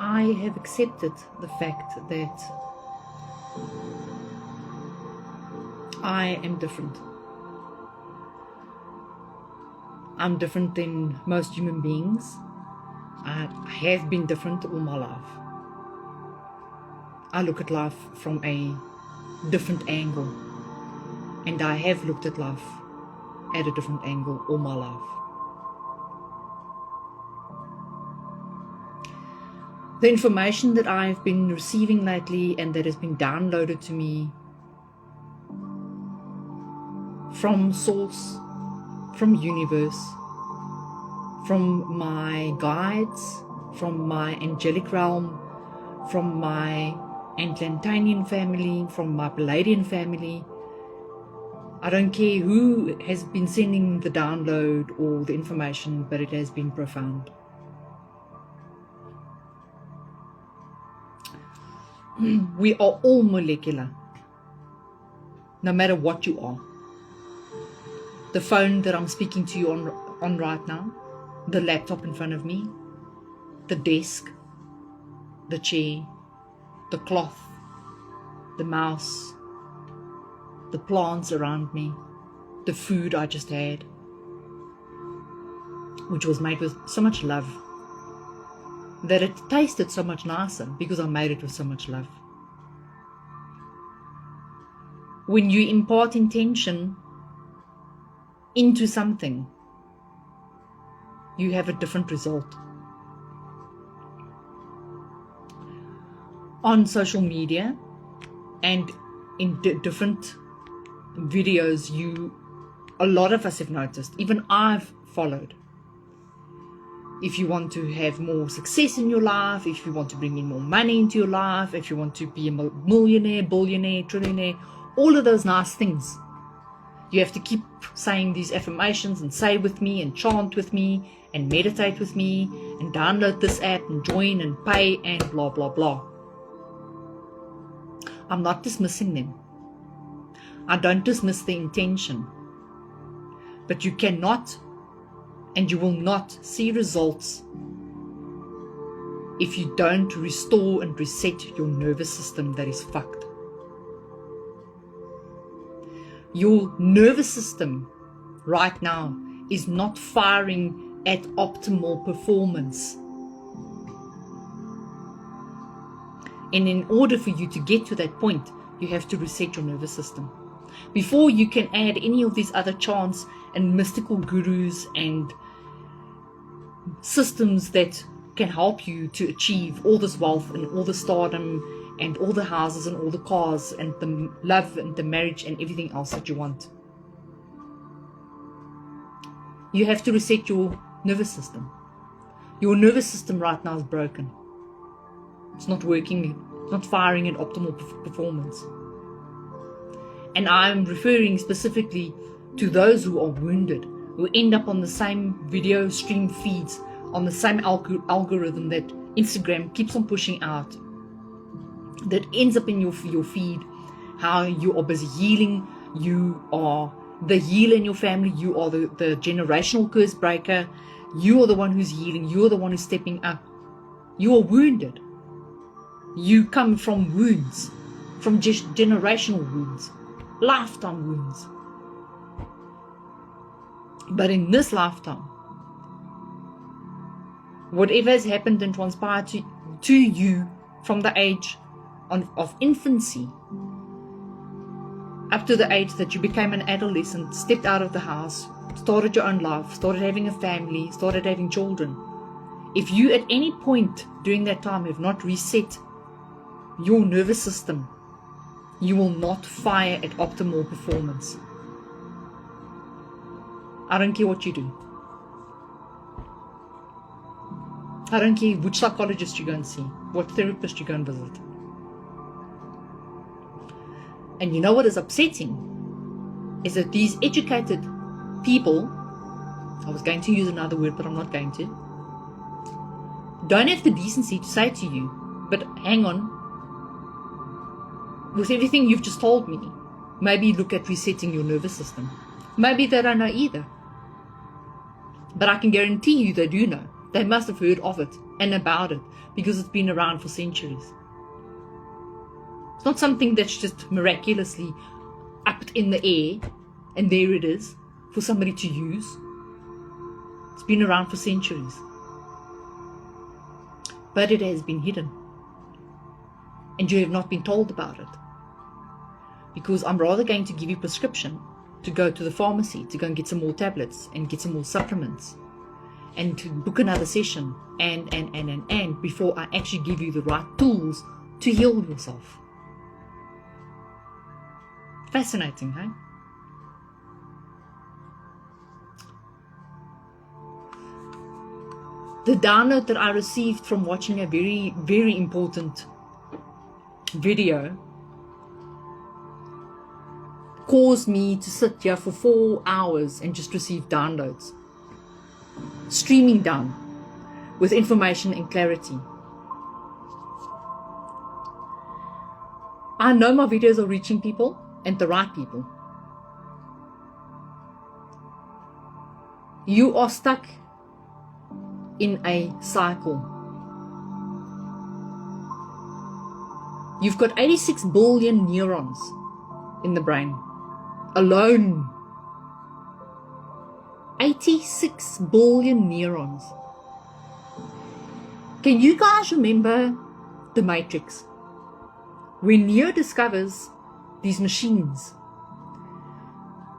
I have accepted the fact that I am different. I'm different than most human beings. I have been different all my life. I look at life from a different angle, and I have looked at life at a different angle all my life. The information that I've been receiving lately and that has been downloaded to me from source, from universe, from my guides, from my angelic realm, from my Atlantanian family, from my Palladian family. I don't care who has been sending the download or the information, but it has been profound. We are all molecular, no matter what you are. The phone that I'm speaking to you on right now, the laptop in front of me, the desk, the chair, the cloth, the mouse, the plants around me, the food I just had, which was made with so much love, that it tasted so much nicer because I made it with so much love. When you impart intention into something, you have a different result. On social media and in different videos, a lot of us have noticed, even I've followed. If you want to have more success in your life, if you want to bring in more money into your life, if you want to be a millionaire, billionaire, trillionaire, all of those nice things, you have to keep saying these affirmations and say with me and chant with me and meditate with me and download this app and join and pay and blah, blah, blah. I'm not dismissing them. I don't dismiss the intention. But you cannot and you will not see results if you don't restore and reset your nervous system that is fucked. Your nervous system right now is not firing at optimal performance. And in order for you to get to that point, you have to reset your nervous system. Before you can add any of these other chants and mystical gurus and systems that can help you to achieve all this wealth and all the stardom and all the houses and all the cars and the love and the marriage and everything else that you want, you have to reset your nervous system. Your nervous system right now is broken. It's not working, it's not firing at optimal performance. And I'm referring specifically to those who are wounded, who end up on the same video stream feeds, on the same algorithm that Instagram keeps on pushing out, that ends up in your feed, how you are busy healing, you are the healer in your family, you are the generational curse breaker, you are the one who's healing, you are the one who's stepping up. You are wounded. You come from wounds, from generational wounds, lifetime wounds. But in this lifetime, whatever has happened and transpired to you from the age of infancy up to the age that you became an adolescent, stepped out of the house, started your own life, started having a family, started having children, if you at any point during that time have not reset your nervous system, you will not fire at optimal performance. I don't care what you do. I don't care which psychologist you go and see, what therapist you go and visit. And you know what is upsetting? Is that these educated people, I was going to use another word, but I'm not going to, don't have the decency to say to you, but hang on, with everything you've just told me, maybe look at resetting your nervous system. Maybe they don't know either. But I can guarantee you they do know. They must have heard of it and about it because it's been around for centuries. It's not something that's just miraculously up in the air and there it is for somebody to use. It's been around for centuries. But it has been hidden. And you have not been told about it. Because I'm rather going to give you a prescription to go to the pharmacy to go and get some more tablets and get some more supplements and to book another session and before I actually give you the right tools to heal yourself. Fascinating, huh? The download that I received from watching a very, very important video caused me to sit here for 4 hours and just receive downloads, streaming down with information and clarity. I know my videos are reaching people and the right people. You are stuck in a cycle. You've got 86 billion neurons in the brain alone. 86 billion neurons. Can you guys remember The Matrix? When Neo discovers these machines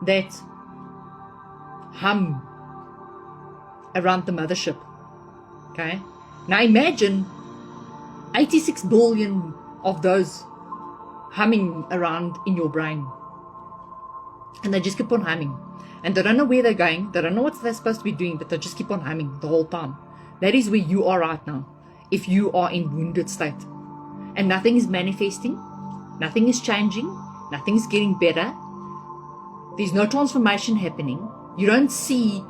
that hum around the mothership. Okay? Now imagine 86 billion of those humming around in your brain. And they just keep on humming. And they don't know where they're going. They don't know what they're supposed to be doing, but they just keep on humming the whole time. That is where you are right now, if you are in wounded state. And nothing is manifesting. Nothing is changing. Nothing is getting better. There's no transformation happening. You don't see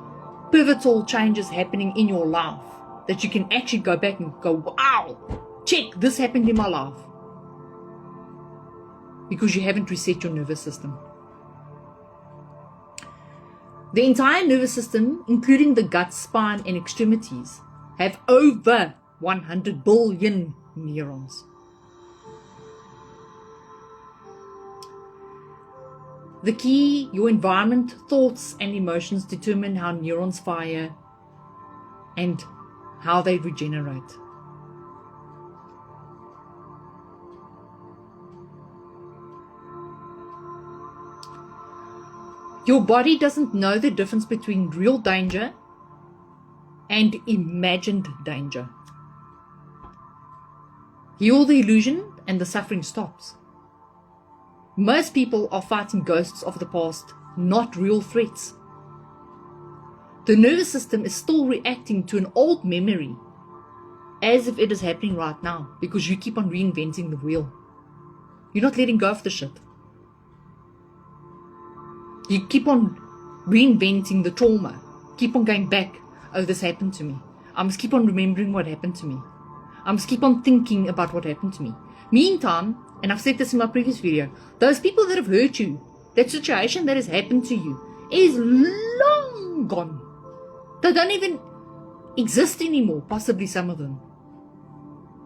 pivotal changes happening in your life that you can actually go back and go, wow, check, this happened in my life. Because you haven't reset your nervous system. The entire nervous system, including the gut, spine, and extremities, have over 100 billion neurons. The key, your environment, thoughts, and emotions determine how neurons fire and how they regenerate. Your body doesn't know the difference between real danger and imagined danger. Heal the illusion and the suffering stops. Most people are fighting ghosts of the past, not real threats. The nervous system is still reacting to an old memory as if it is happening right now because you keep on reinventing the wheel. You're not letting go of the shit. You keep on reinventing the trauma. Keep on going back. Oh, this happened to me. I must keep on remembering what happened to me. I must keep on thinking about what happened to me. Meantime, and I've said this in my previous video, those people that have hurt you, that situation that has happened to you, is long gone. They don't even exist anymore, possibly some of them.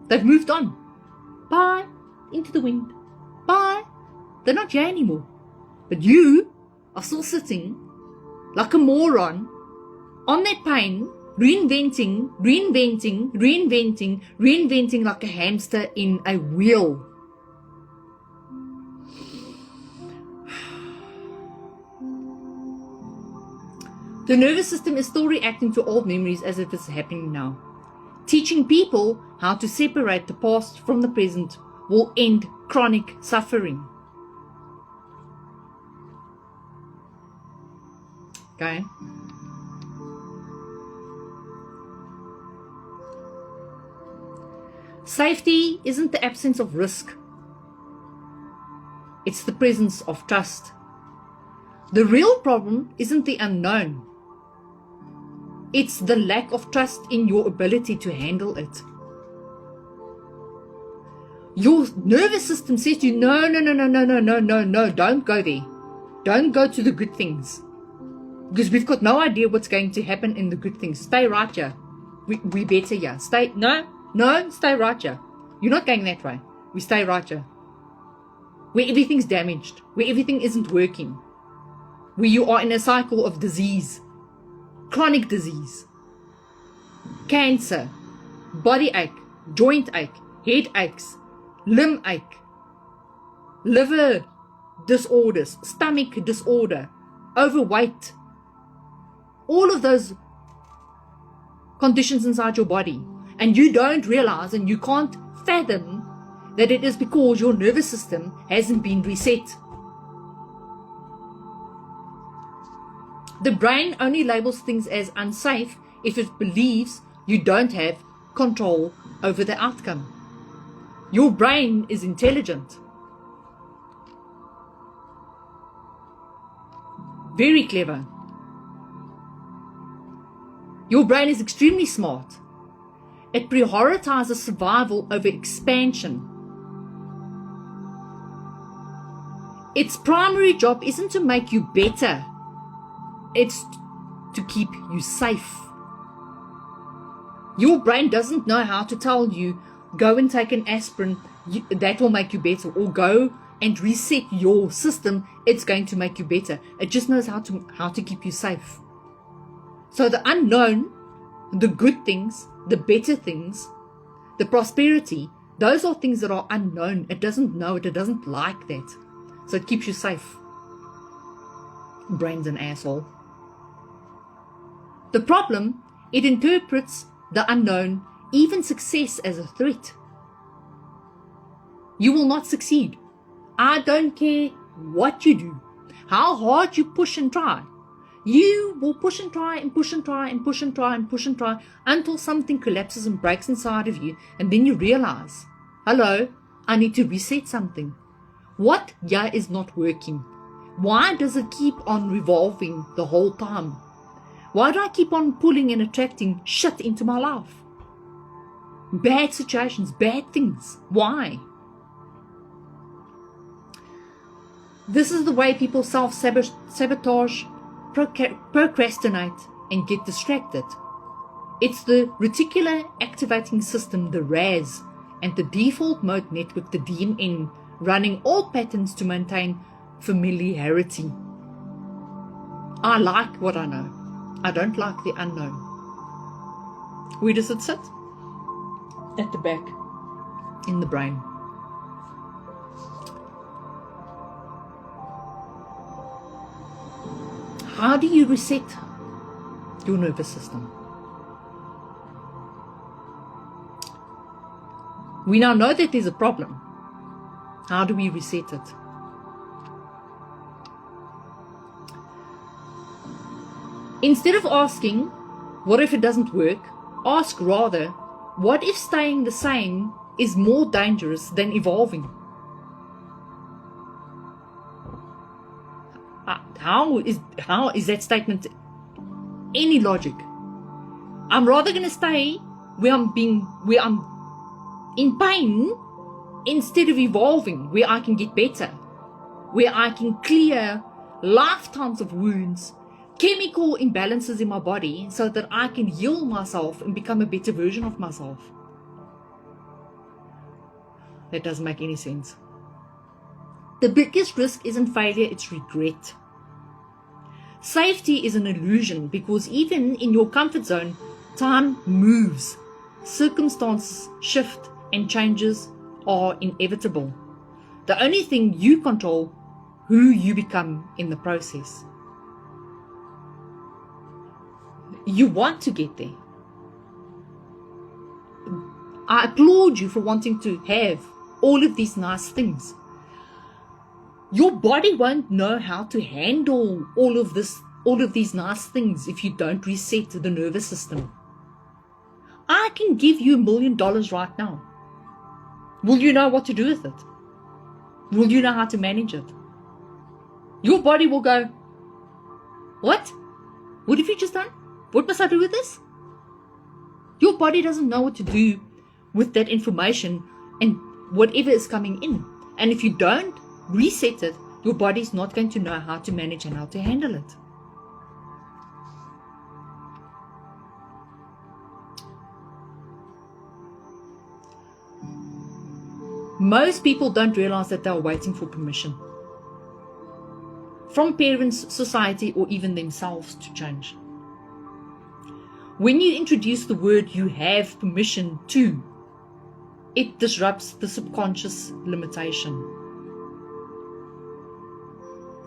They've moved on. Bye, into the wind. Bye. They're not here anymore. But you are still sitting like a moron on that pain, reinventing like a hamster in a wheel. The nervous system is still reacting to old memories as if it's happening now. Teaching people how to separate the past from the present will end chronic suffering. Okay? Safety isn't the absence of risk. It's the presence of trust. The real problem isn't the unknown. It's the lack of trust in your ability to handle it. Your nervous system says to you, no, don't go there. Don't go to the good things. Because we've got no idea what's going to happen in the good things. Stay right here. we better here. Stay, no, stay right here. You're not going that way. We stay right here. Where everything's damaged, where everything isn't working, where you are in a cycle of disease, chronic disease, cancer, body ache, joint ache, head aches, limb ache, liver disorders, stomach disorder, overweight, all of those conditions inside your body, and you don't realize and you can't fathom that it is because your nervous system hasn't been reset. The brain only labels things as unsafe if it believes you don't have control over the outcome. Your brain is intelligent. Very clever. Your brain is extremely smart. It prioritizes survival over expansion. Its primary job isn't to make you better. It's to keep you safe. Your brain doesn't know how to tell you, go and take an aspirin, that will make you better, or go and reset your system, it's going to make you better. It just knows how to keep you safe. So the unknown, the good things, the better things, the prosperity, those are things that are unknown. It doesn't know it. It doesn't like that. So it keeps you safe. Brain's an asshole. The problem, it interprets the unknown, even success, as a threat. You will not succeed. I don't care what you do, how hard you push and try. You will push and try and push and try and push and try and push and try until something collapses and breaks inside of you, and then you realize, hello, I need to reset something. What here is not working? Why does it keep on revolving the whole time? Why do I keep on pulling and attracting shit into my life? Bad situations, bad things. Why? This is the way people self-sabotage, procrastinate, and get distracted. It's the reticular activating system, the RAS, and the default mode network, the DMN, running all patterns to maintain familiarity. I like what I know. I don't like the unknown. Where does it sit? At the back, in the brain. How do you reset your nervous system? We now know that there's a problem. How do we reset it? Instead of asking, what if it doesn't work? Ask rather, what if staying the same is more dangerous than evolving? How is that statement any logic? I'm rather going to stay where I'm in pain instead of evolving, where I can get better, where I can clear lifetimes of wounds, chemical imbalances in my body, so that I can heal myself and become a better version of myself. That doesn't make any sense. The biggest risk isn't failure, it's regret. Safety is an illusion, because even in your comfort zone, time moves, circumstances shift, and changes are inevitable. The only thing you control, who you become in the process. You want to get there. I applaud you for wanting to have all of these nice things. Your body won't know how to handle all of these nice things if you don't reset the nervous system. I can give you $1 million right now. Will you know what to do with it? Will you know how to manage it? Your body will go, what? What have you just done? What must I do with this? Your body doesn't know what to do with that information and whatever is coming in. And if you don't reset it, your body's not going to know how to manage and how to handle it. Most people don't realize that they are waiting for permission from parents, society, or even themselves to change. When you introduce the word "you have permission to," it disrupts the subconscious limitation.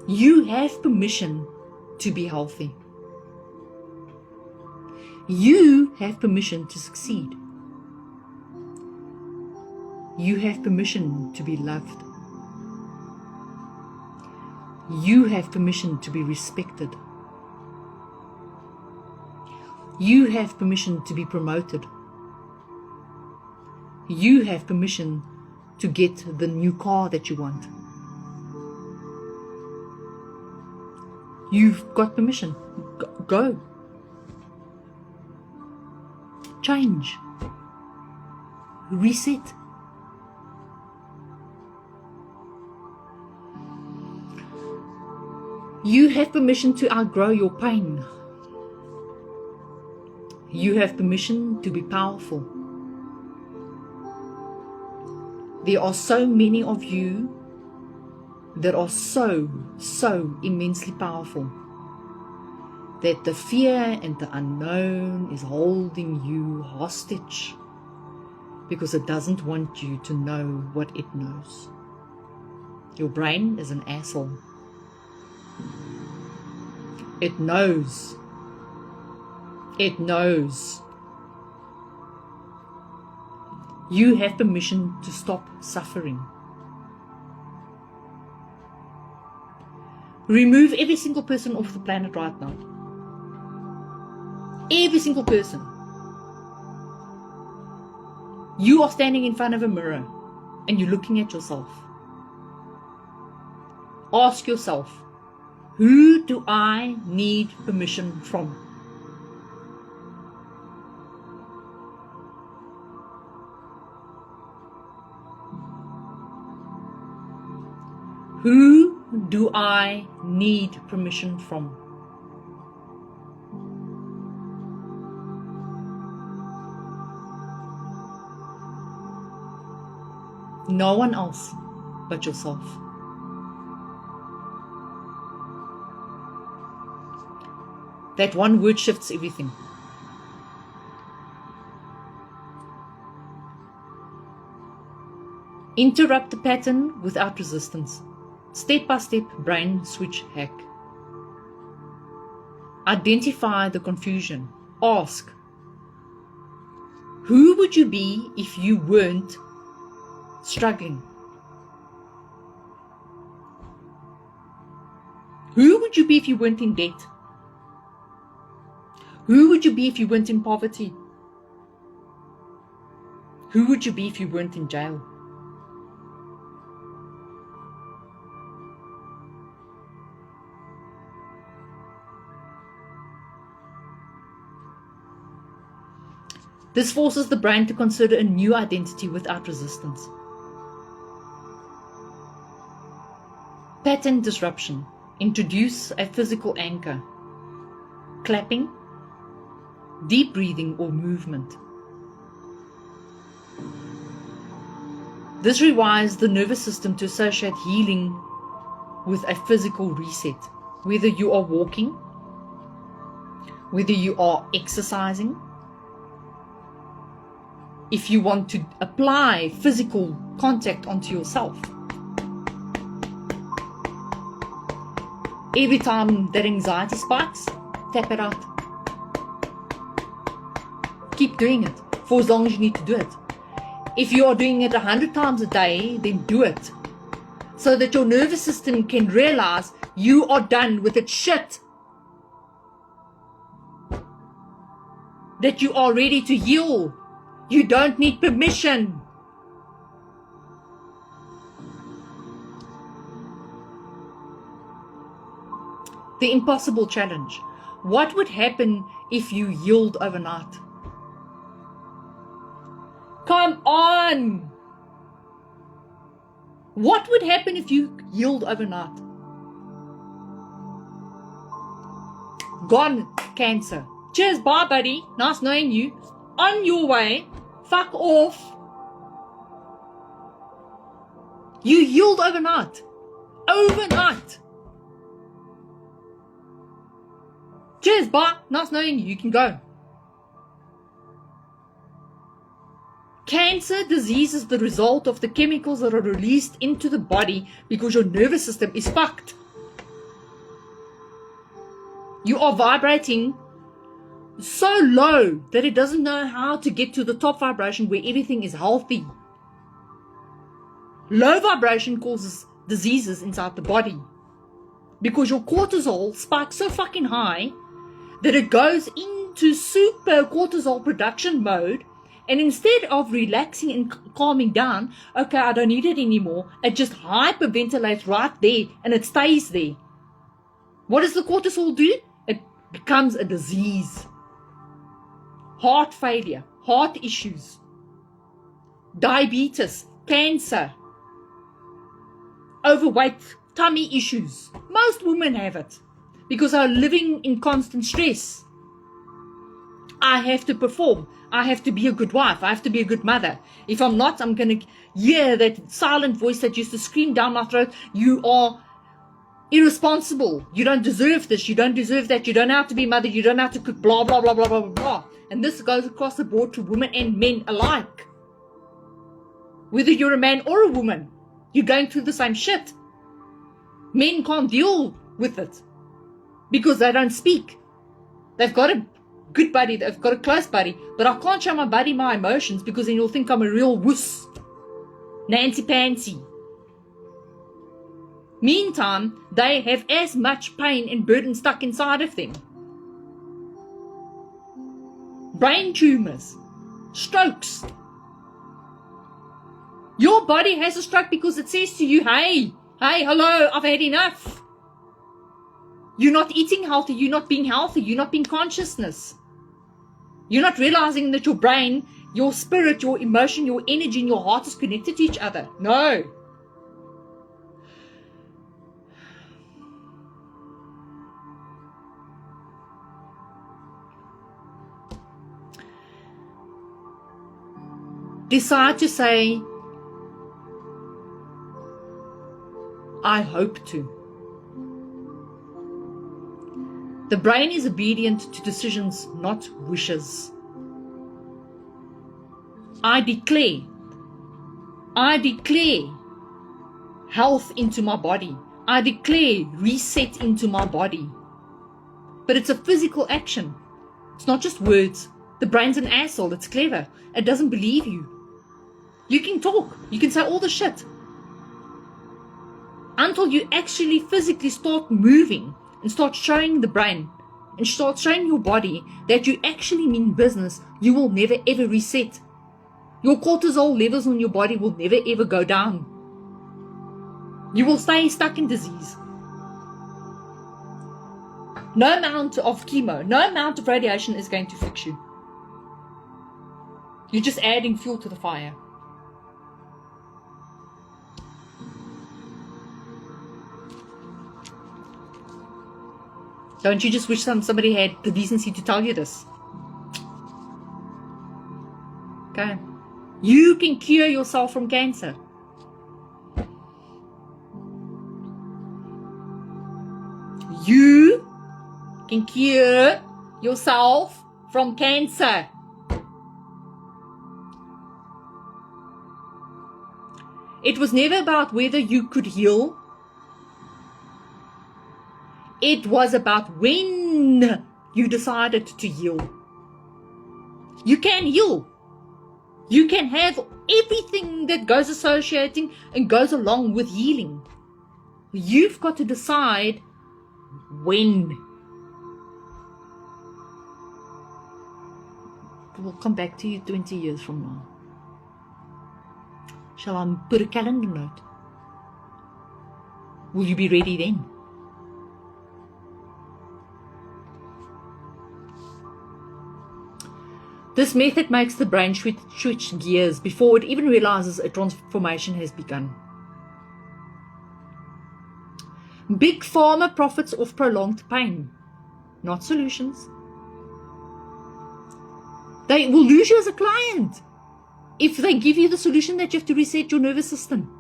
You have permission to be healthy. You have permission to succeed. You have permission to be loved. You have permission to be respected. You have permission to be promoted. You have permission to get the new car that you want. You've got permission. Go. Change. Reset. You have permission to outgrow your pain. You have permission to be powerful. There are so many of you that are so immensely powerful that the fear and the unknown is holding you hostage because it doesn't want you to know what it knows. Your brain is an asshole. It knows. It knows. You have permission to stop suffering. Remove every single person off the planet right now. Every single person. You are standing in front of a mirror and you're looking at yourself. Ask yourself, who do I need permission from? Who do I need permission from? No one else but yourself. That one word shifts everything. Interrupt the pattern without resistance. Step-by-step brain switch hack. Identify the confusion. Ask, who would you be if you weren't struggling? Who would you be if you weren't in debt? Who would you be if you weren't in poverty? Who would you be if you weren't in jail? This forces the brain to consider a new identity without resistance. Pattern disruption. Introduce a physical anchor. Clapping, deep breathing or movement. This rewires the nervous system to associate healing with a physical reset. Whether you are walking, whether you are exercising, if you want to apply physical contact onto yourself. Every time that anxiety spikes, tap it out. Keep doing it for as long as you need to do it. If you are doing it 100 times a day, then do it. So that your nervous system can realize you are done with its shit. That you are ready to heal. You don't need permission. The impossible challenge. What would happen if you healed overnight? Come on! What would happen if you healed overnight? Gone, cancer. Cheers, bye, buddy. Nice knowing you. On your way. Fuck off. You healed overnight. Overnight. Cheers, bye. Nice knowing you. You can go. Cancer disease is the result of the chemicals that are released into the body because your nervous system is fucked. You are vibrating so low that it doesn't know how to get to the top vibration where everything is healthy. Low vibration causes diseases inside the body because your cortisol spikes so fucking high that it goes into super cortisol production mode, and instead of relaxing and calming down, okay, I don't need it anymore, it just hyperventilates right there and it stays there. What does the cortisol do? It becomes a disease. Heart failure, heart issues, diabetes, cancer, overweight, tummy issues. Most women have it because they're living in constant stress. I have to perform. I have to be a good wife. I have to be a good mother. If I'm not, I'm going to hear that silent voice that used to scream down my throat, you are irresponsible. You don't deserve this. You don't deserve that. You don't know how to be a mother. You don't know how to cook, blah, blah, blah, blah, blah, blah, blah. And this goes across the board to women and men alike. Whether you're a man or a woman, you're going through the same shit. Men can't deal with it because they don't speak. They've got a good buddy, they've got a close buddy, but I can't show my buddy my emotions because then he'll think I'm a real wuss. Nancy Pansy. Meantime, they have as much pain and burden stuck inside of them. Brain tumors, strokes. Your body has a stroke because it says to you, hey, hello, I've had enough. You're not eating healthy, you're not being healthy, you're not being consciousness. You're not realizing that your brain, your spirit, your emotion, your energy, and your heart is connected to each other. No. Decide to say, I hope to. The brain is obedient to decisions, not wishes. I declare health into my body. I declare reset into my body. But it's a physical action. It's not just words. The brain's an asshole. It's clever. It doesn't believe you. You can talk. You can say all the shit. Until you actually physically start moving and start showing the brain and start showing your body that you actually mean business, you will never ever reset. Your cortisol levels on your body will never ever go down. You will stay stuck in disease. No amount of chemo, no amount of radiation is going to fix you. You're just adding fuel to the fire. Don't you just wish somebody had the decency to tell you this? Okay. You can cure yourself from cancer. You can cure yourself from cancer. It was never about whether you could heal. It was about when you decided to heal. You can heal. You can have everything that goes associating and goes along with healing. You've got to decide when. We'll come back to you 20 years from now. Shall I put a calendar note? Will you be ready then? This method makes the brain switch gears before it even realizes a transformation has begun. Big Pharma profits off prolonged pain, not solutions. They will lose you as a client if they give you the solution that you have to reset your nervous system.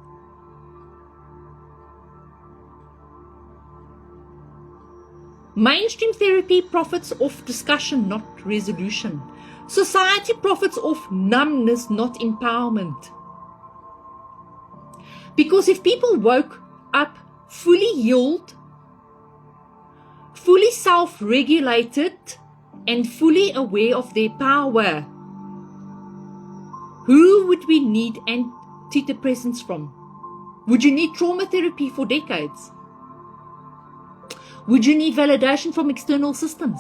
Mainstream therapy profits off discussion, not resolution. Society profits off numbness, not empowerment. Because if people woke up fully healed, fully self-regulated, and fully aware of their power, who would we need antidepressants from? Would you need trauma therapy for decades? Would you need validation from external systems?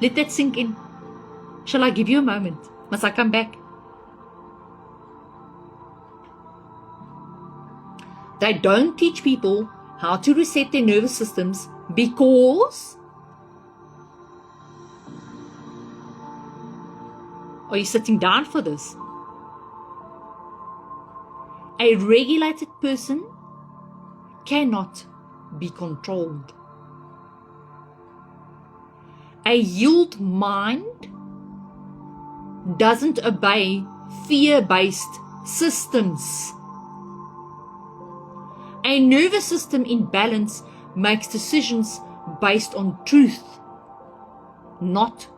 Let that sink in. Shall I give you a moment? Must I come back? They don't teach people how to reset their nervous systems because... Are you sitting down for this? A regulated person cannot be controlled. A healed mind doesn't obey fear-based systems. A nervous system in balance makes decisions based on truth, not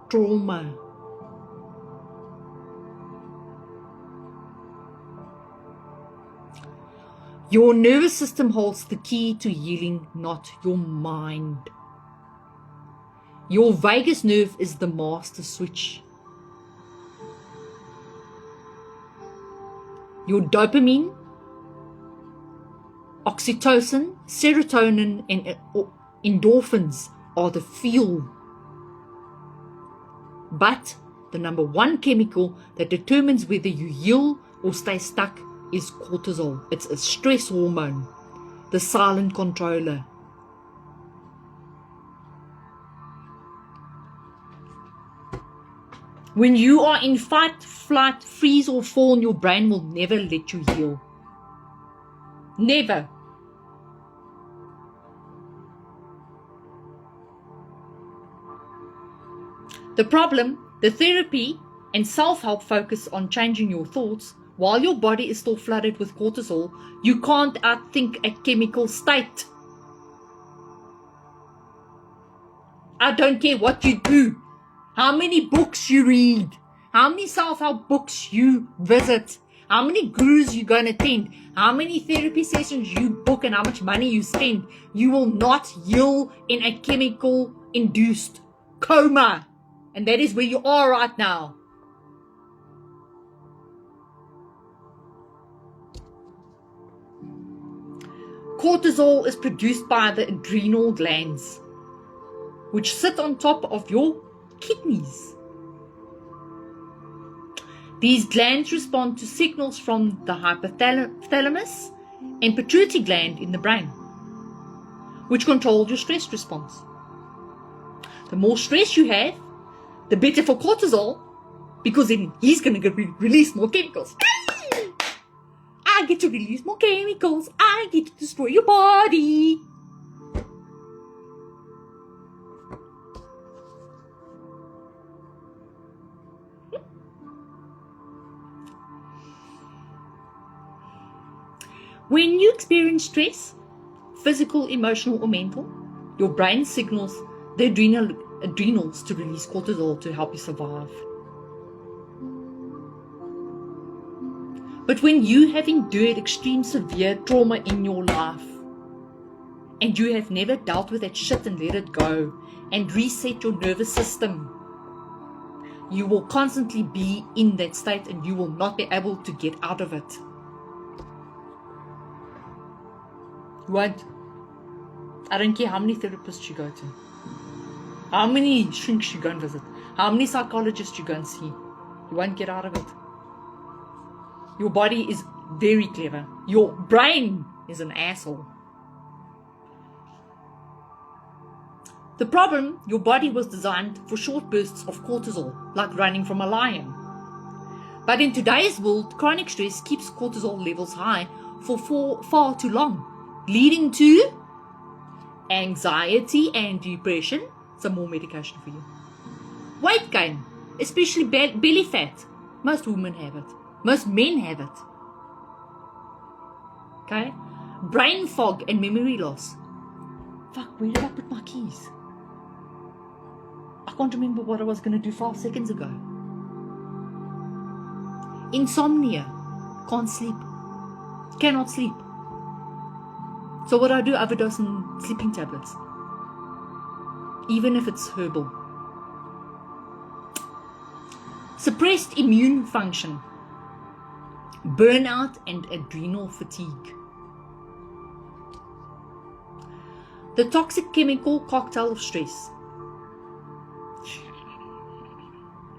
trauma. Your nervous system holds the key to healing, not your mind. Your vagus nerve is the master switch. Your dopamine, oxytocin, serotonin, and endorphins are the fuel. But the number one chemical that determines whether you heal or stay stuck is cortisol. It's a stress hormone, the silent controller. When you are in fight, flight, freeze or fawn, your brain will never let you heal. Never. The problem, the therapy and self-help focus on changing your thoughts. While your body is still flooded with cortisol, you can't outthink a chemical state. I don't care what you do, how many books you read, how many self-help books you visit, how many gurus you're going to attend, how many therapy sessions you book and how much money you spend. You will not heal in a chemical-induced coma. And that is where you are right now. Cortisol is produced by the adrenal glands, which sit on top of your kidneys. These glands respond to signals from the hypothalamus and pituitary gland in the brain, which control your stress response. The more stress you have, the better for cortisol, because then he's going to release more chemicals. I get to release more chemicals. I get to destroy your body. When you experience stress, physical, emotional, or mental, your brain signals the adrenals to release cortisol to help you survive. But when you have endured extreme severe trauma in your life and you have never dealt with that shit and let it go and reset your nervous system, you will constantly be in that state and you will not be able to get out of it. You won't. I don't care how many therapists you go to, how many shrinks you go and visit, how many psychologists you go and see. You won't get out of it. Your body is very clever. Your brain is an asshole. The problem, your body was designed for short bursts of cortisol, like running from a lion. But in today's world, chronic stress keeps cortisol levels high for far too long, leading to anxiety and depression. Some more medication for you. Weight gain, especially belly fat. Most women have it. Most men have it. Okay? Brain fog and memory loss. Fuck, where did I put my keys? I can't remember what I was going to do 5 seconds ago. Insomnia. Can't sleep. Cannot sleep. So what do, overdose on sleeping tablets. Even if it's herbal. Suppressed immune function. Burnout and adrenal fatigue. The toxic chemical cocktail of stress.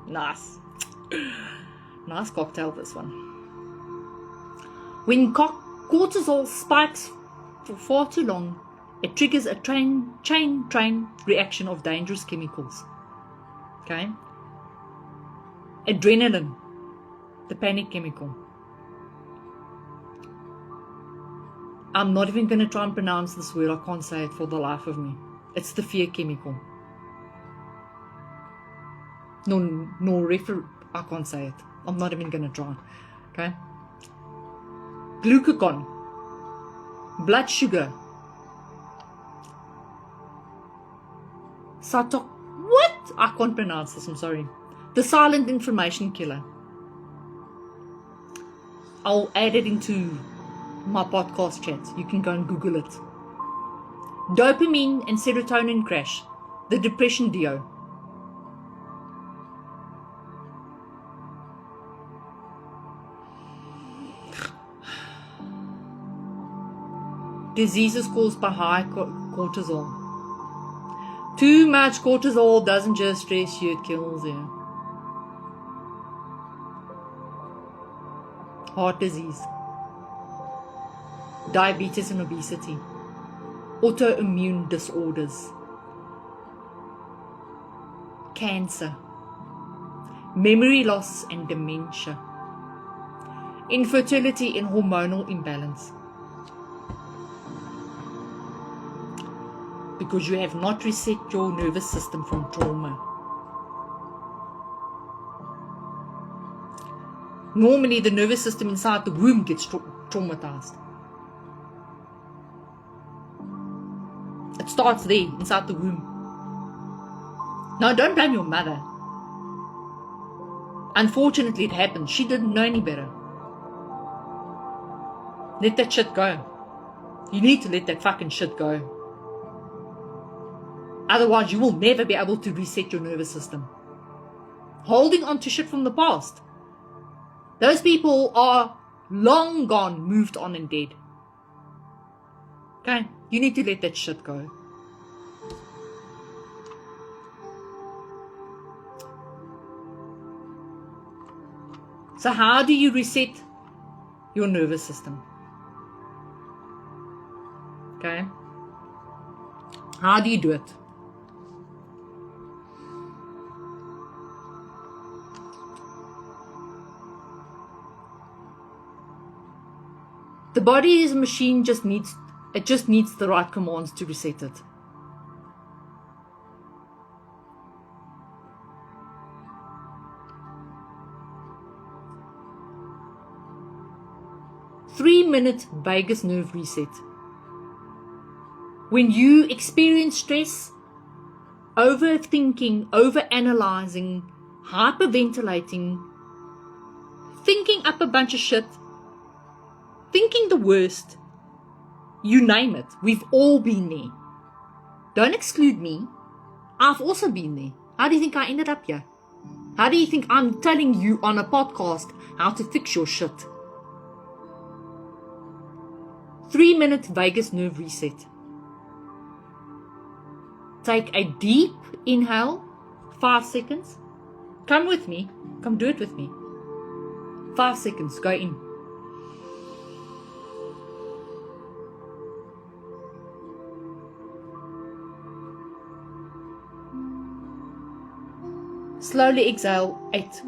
Nice. Nice cocktail, this one. When cortisol spikes for far too long, it triggers a chain reaction of dangerous chemicals. Okay? Adrenaline, the panic chemical. I'm not even going to try and pronounce this word. I can't say it for the life of me. It's the fear chemical. I can't say it. I'm not even going to try. Okay? Glucagon. Blood sugar. What? I can't pronounce this. I'm sorry. The silent inflammation killer. I'll add it into my podcast chat. You can go and Google it. Dopamine and serotonin crash. The depression dio. Diseases caused by high cortisol. Too much cortisol doesn't just stress you, it kills you. Heart disease. Diabetes and obesity. Autoimmune disorders. Cancer. Memory loss and dementia. Infertility and hormonal imbalance. Because you have not reset your nervous system from trauma. Normally, the nervous system inside the womb gets traumatized. It starts there, inside the womb. Now, don't blame your mother. Unfortunately, it happened. She didn't know any better. Let that shit go. You need to let that fucking shit go. Otherwise, you will never be able to reset your nervous system. Holding on to shit from the past. Those people are long gone, moved on and dead. Okay? You need to let that shit go. So how do you reset your nervous system? Okay? How do you do it? The body is a machine, just needs the right commands to reset it. Three-minute vagus nerve reset. When you experience stress, overthinking, overanalyzing, hyperventilating, thinking up a bunch of shit, thinking the worst, you name it. We've all been there. Don't exclude me. I've also been there. How do you think I ended up here? How do you think I'm telling you on a podcast how to fix your shit? 3-minute vagus nerve reset. Take a deep inhale, 5 seconds. Come with me. Come do it with me. 5 seconds. Go in. Slowly exhale, 8.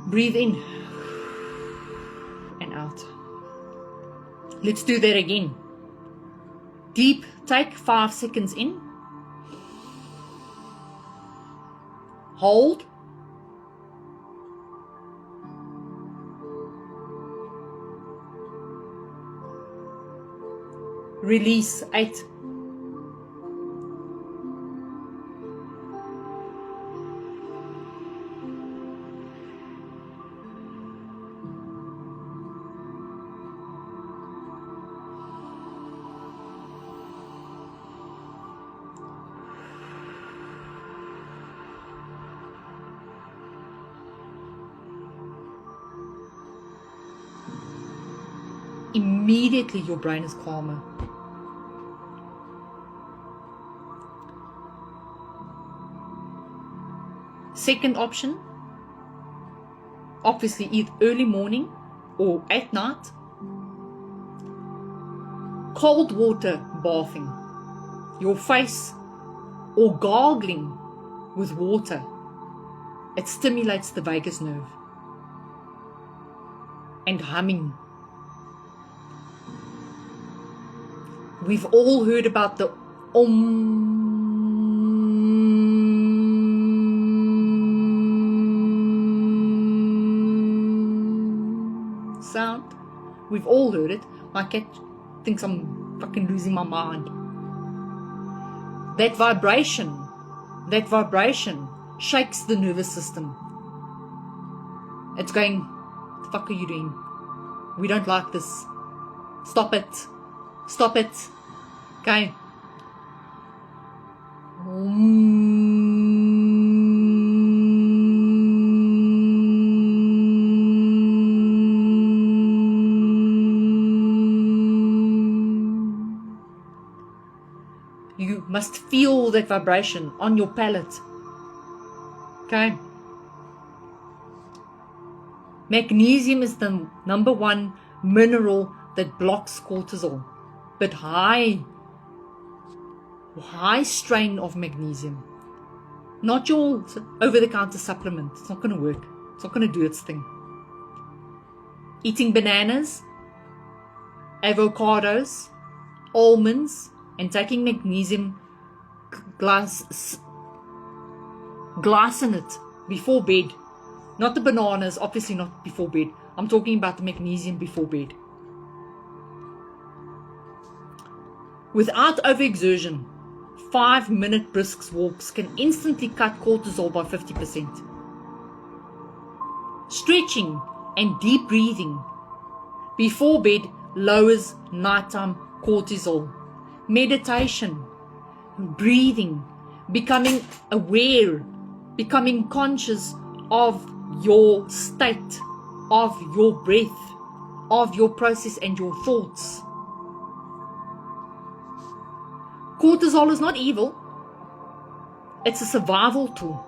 Breathe in and out. Let's do that again. Deep, take 5 seconds in. Hold. Release 8. Immediately your brain is calmer. Second option, obviously either early morning or at night, cold water bathing, your face, or gargling with water. It stimulates the vagus nerve. And humming. We've all heard about the sound. We've all heard it. My cat thinks I'm fucking losing my mind. That vibration shakes the nervous system. It's going, what the fuck are you doing? We don't like this. Stop it. Stop it. Okay. You must feel that vibration on your palate. Okay. Magnesium is the number 1 mineral that blocks cortisol. But high strain of magnesium. Not your over-the-counter supplement. It's not going to work. It's not going to do its thing. Eating bananas, avocados, almonds, and taking magnesium glycinate before bed. Not the bananas, obviously not before bed. I'm talking about the magnesium before bed. Without overexertion, 5-minute brisk walks can instantly cut cortisol by 50%. Stretching and deep breathing before bed lowers nighttime cortisol. Meditation, breathing, becoming aware, becoming conscious of your state, of your breath, of your process and your thoughts. Cortisol is not evil. It's a survival tool.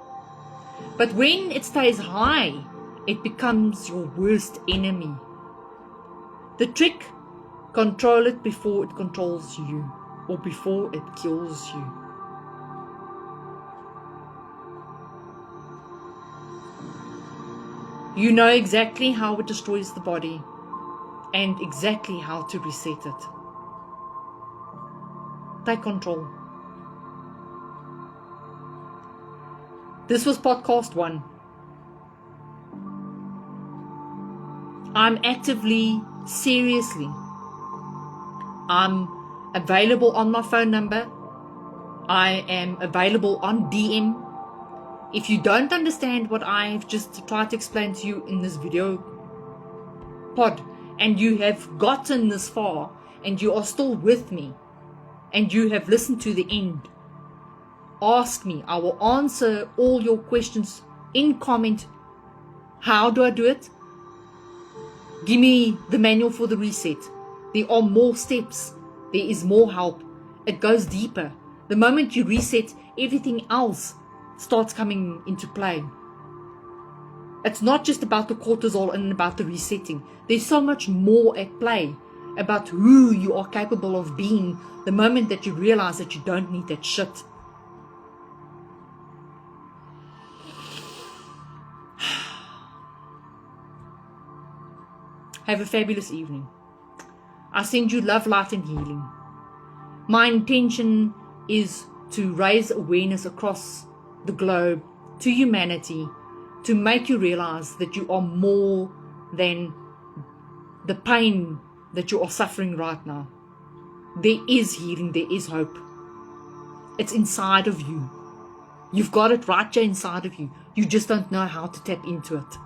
But when it stays high, it becomes your worst enemy. The trick, control it before it controls you, or before it kills you. You know exactly how it destroys the body and exactly how to reset it. Take control. This was podcast 1. I'm actively, seriously, I'm available on my phone number. I am available on DM. If you don't understand what I've just tried to explain to you in this video pod, and you have gotten this far, and you are still with me, and you have listened to the end, ask me. I will answer all your questions in comment. How do I do it? Give me the manual for the reset. There are more steps. There is more help. It goes deeper. The moment you reset, everything else starts coming into play. It's not just about the cortisol and about the resetting. There's so much more at play about who you are capable of being the moment that you realize that you don't need that shit. Have a fabulous evening. I send you love, light, and healing. My intention is to raise awareness across the globe to humanity, to make you realize that you are more than the pain that you are suffering right now. There is healing, there is hope. It's inside of you. You've got it right there inside of you. You just don't know how to tap into it.